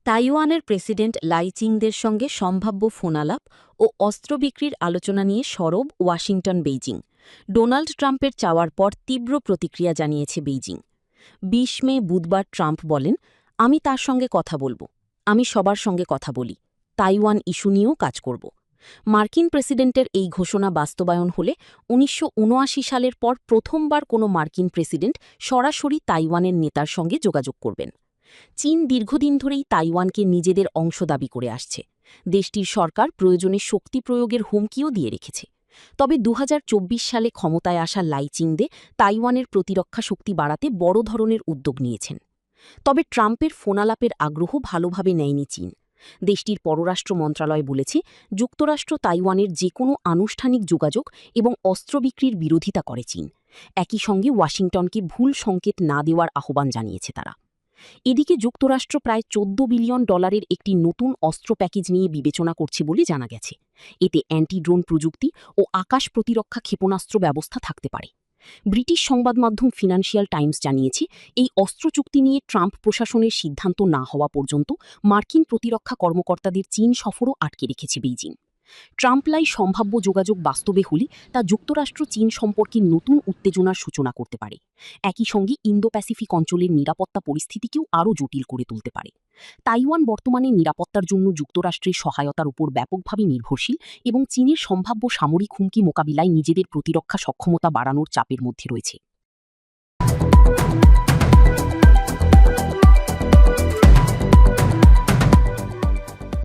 তাইওয়ানের প্রেসিডেন্ট লাই চিংদের সঙ্গে সম্ভাব্য ফোনালাপ ও অস্ত্র বিক্রির আলোচনা নিয়ে সরব ওয়াশিংটন বেইজিং। ডোনাল্ড ট্রাম্পের চাওয়ার পর তীব্র প্রতিক্রিয়া জানিয়েছে বেইজিং। ২০ মে বুধবার ট্রাম্প বলেন, আমি তার সঙ্গে কথা বলব, আমি সবার সঙ্গে কথা বলি, তাইওয়ান ইস্যু নিয়েও কাজ করব। মার্কিন প্রেসিডেন্টের এই ঘোষণা বাস্তবায়ন হলে ১৯৭৯ সালের পর প্রথমবার কোনো মার্কিন প্রেসিডেন্ট সরাসরি তাইওয়ানের নেতার সঙ্গে যোগাযোগ করবেন। চীন দীর্ঘদিন ধরেই তাইওয়ানকে নিজেদের অংশ দাবি করে আসছে। দেশটির সরকার প্রয়োজনে শক্তি প্রয়োগের হুমকিও দিয়ে রেখেছে। তবে ২০২৪ সালে ক্ষমতায় আসা লাই চিংদে তাইওয়ানের প্রতিরক্ষা শক্তি বাড়াতে বড় ধরনের উদ্যোগ নিয়েছেন। তবে ট্রাম্পের ফোনালাপের আগ্রহ ভালোভাবে নেয়নি চীন। দেশটির পররাষ্ট্র মন্ত্রণালয় বলেছে, যুক্তরাষ্ট্র তাইওয়ানের যে কোনো আনুষ্ঠানিক যোগাযোগ এবং অস্ত্র বিক্রির বিরোধিতা করে চীন। একই সঙ্গে ওয়াশিংটনকে ভুল সংকেত না দেওয়ার আহ্বান জানিয়েছে তারা। এদিকে যুক্তরাষ্ট্র প্রায় $১৪ বিলিয়ন একটি নতুন অস্ত্র প্যাকেজ নিয়ে বিবেচনা করছে বলে জানা গেছে। এতে অ্যান্টি ড্রোন প্রযুক্তি ও আকাশ প্রতিরক্ষা ক্ষেপণাস্ত্র ব্যবস্থা থাকতে পারে। ব্রিটিশ সংবাদমাধ্যম ফিনান্সিয়াল টাইমস জানিয়েছে, এই অস্ত্র চুক্তি নিয়ে ট্রাম্প প্রশাসনের সিদ্ধান্ত না হওয়া পর্যন্ত মার্কিন প্রতিরক্ষা কর্মকর্তাদের চীন সফরও আটকে রেখেছে বেইজিং। ট্রাম্পলাই সম্ভাব্য যোগাযোগ বাস্তবে হলে তা যুক্তরাষ্ট্র চীন সম্পর্কে নতুন উত্তেজনার সূচনা করতে পারে। একই সঙ্গে ইন্দো প্যাসিফিক অঞ্চলের নিরাপত্তা পরিস্থিতিকেও আরও জটিল করে তুলতে পারে। তাইওয়ান বর্তমানে নিরাপত্তার জন্য যুক্তরাষ্ট্রের সহায়তার উপর ব্যাপকভাবে নির্ভরশীল এবং চীনের সম্ভাব্য সামরিক হুমকি মোকাবিলায় নিজেদের প্রতিরক্ষা সক্ষমতা বাড়ানোর চাপের মধ্যে রয়েছে।